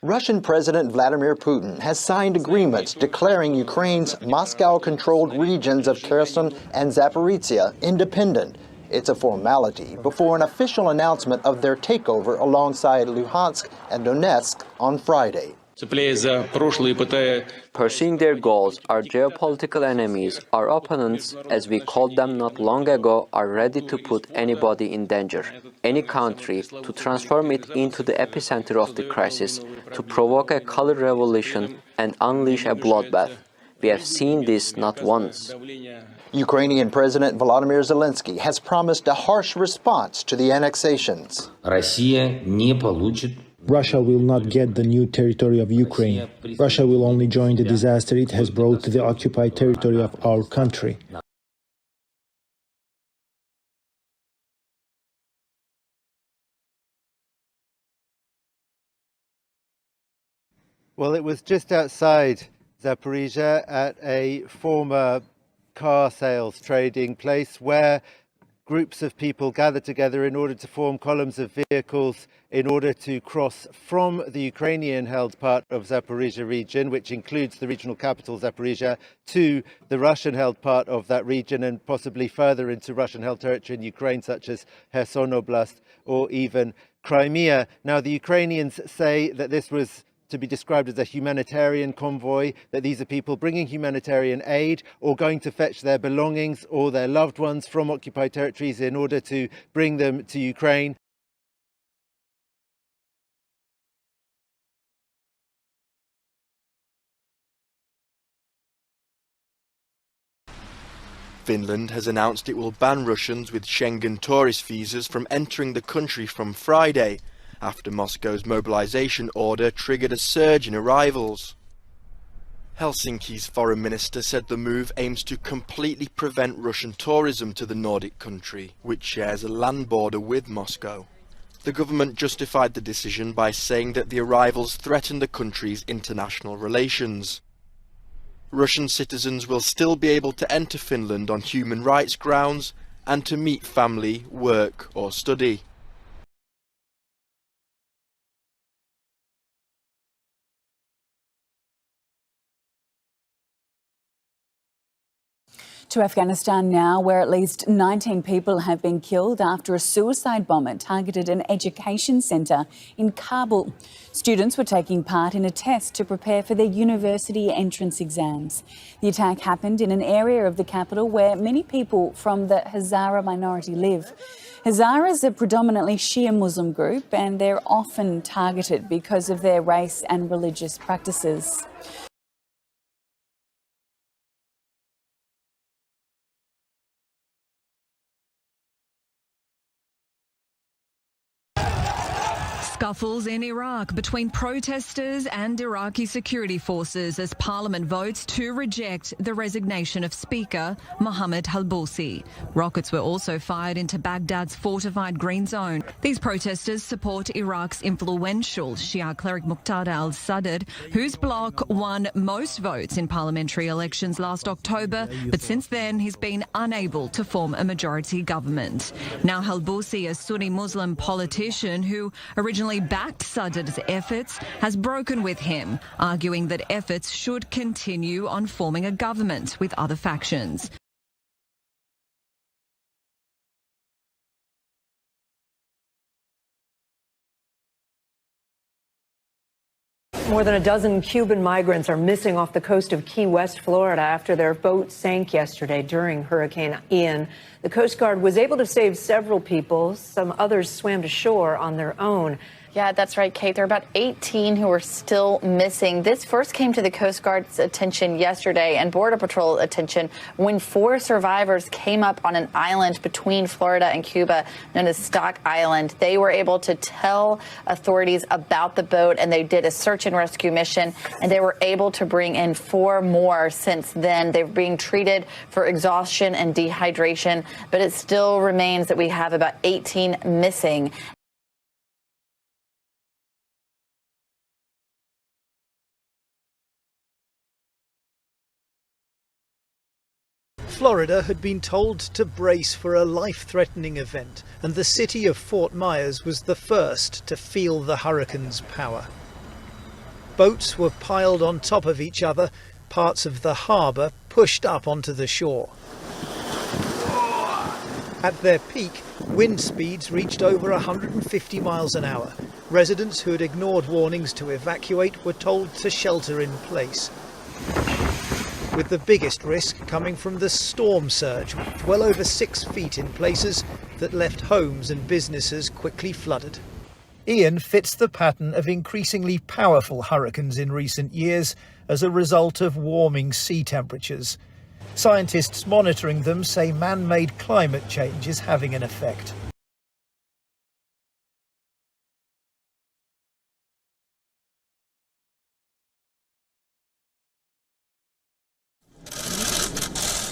Russian President Vladimir Putin has signed agreements declaring Ukraine's Moscow-controlled regions of Kherson and Zaporizhzhia independent. It's a formality before an official announcement of their takeover alongside Luhansk and Donetsk on Friday. Pursuing their goals, our geopolitical enemies, our opponents, as we called them not long ago, are ready to put anybody in danger, any country, to transform it into the epicenter of the crisis, to provoke a color revolution and unleash a bloodbath. We have seen this not once. Ukrainian President Volodymyr Zelensky has promised a harsh response to the annexations. Russia will not get the new territory of Ukraine. Russia will only join the disaster it has brought to the occupied territory of our country. Well, it was just outside Zaporizhzhia at a former car sales trading place where groups of people gathered together in order to form columns of vehicles in order to cross from the Ukrainian-held part of Zaporizhzhia region, which includes the regional capital Zaporizhzhia, to the Russian-held part of that region and possibly further into Russian-held territory in Ukraine, such as Kherson Oblast or even Crimea. Now, the Ukrainians say that this was to be described as a humanitarian convoy, that these are people bringing humanitarian aid or going to fetch their belongings or their loved ones from occupied territories in order to bring them to Ukraine. Finland has announced it will ban Russians with Schengen tourist visas from entering the country from Friday, after Moscow's mobilization order triggered a surge in arrivals. Helsinki's foreign minister said the move aims to completely prevent Russian tourism to the Nordic country, which shares a land border with Moscow. The government justified the decision by saying that the arrivals threaten the country's international relations. Russian citizens will still be able to enter Finland on human rights grounds and to meet family, work or study. To Afghanistan now, where at least 19 people have been killed after a suicide bomber targeted an education centre in Kabul. Students were taking part in a test to prepare for their university entrance exams. The attack happened in an area of the capital where many people from the Hazara minority live. Hazaras are predominantly Shia Muslim group and they're often targeted because of their race and religious practices. Scuffles in Iraq between protesters and Iraqi security forces as parliament votes to reject the resignation of Speaker Mohammed al-Bousi. Rockets were also fired into Baghdad's fortified green zone. These protesters support Iraq's influential Shia cleric Muqtada al-Sadr, whose bloc won most votes in parliamentary elections last October, but since then he's been unable to form a majority government. Now al-Bousi, a Sunni Muslim politician who originally backed Sadr's efforts, has broken with him, arguing that efforts should continue on forming a government with other factions. More than a dozen Cuban migrants are missing off the coast of Key West, Florida, after their boat sank yesterday during Hurricane Ian. The Coast Guard was able to save several people. Some others swam to shore on their own. Yeah, that's right, Kate. There are about 18 who are still missing. This first came to the Coast Guard's attention yesterday and Border Patrol attention when 4 survivors came up on an island between Florida and Cuba known as Stock Island. They were able to tell authorities about the boat and they did a search and rescue mission, and they were able to bring in 4 more since then. They're being treated for exhaustion and dehydration, but it still remains that we have about 18 missing. Florida had been told to brace for a life-threatening event, and the city of Fort Myers was the first to feel the hurricane's power. Boats were piled on top of each other, parts of the harbour pushed up onto the shore. At their peak, wind speeds reached over 150 miles an hour. Residents who had ignored warnings to evacuate were told to shelter in place, with the biggest risk coming from the storm surge, well over 6 feet in places that left homes and businesses quickly flooded. Ian fits the pattern of increasingly powerful hurricanes in recent years as a result of warming sea temperatures. Scientists monitoring them say man-made climate change is having an effect.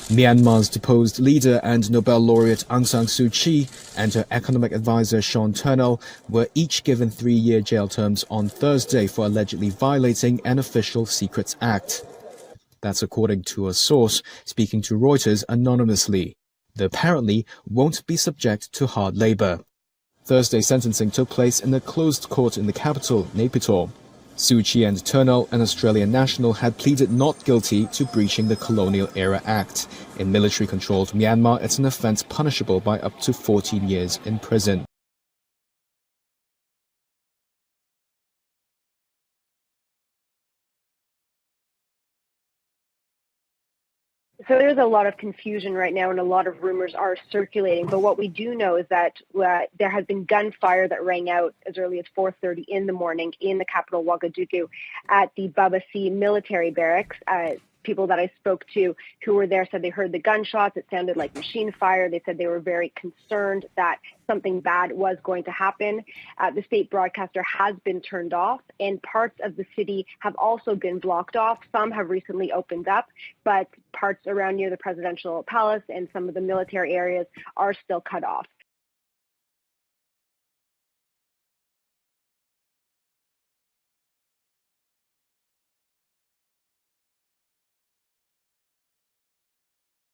Myanmar's deposed leader and Nobel laureate Aung San Suu Kyi and her economic advisor Sean Turnell were each given 3-year jail terms on Thursday for allegedly violating an official Secrets Act. That's according to a source speaking to Reuters anonymously. They apparently won't be subject to hard labor. Thursday's sentencing took place in a closed court in the capital, Naypyidaw. Suu Kyi and Turnell, an Australian national, had pleaded not guilty to breaching the Colonial Era Act. In military-controlled Myanmar, it's an offence punishable by up to 14 years in prison. So there's a lot of confusion right now and a lot of rumors are circulating. But what we do know is that there has been gunfire that rang out as early as 4:30 in the morning in the capital, Ouagadougou, at the Babassi military barracks. People that I spoke to who were there said they heard the gunshots. It sounded like machine fire. They said they were very concerned that something bad was going to happen. The state broadcaster has been turned off, and parts of the city have also been blocked off. Some have recently opened up, but parts around near the presidential palace and some of the military areas are still cut off.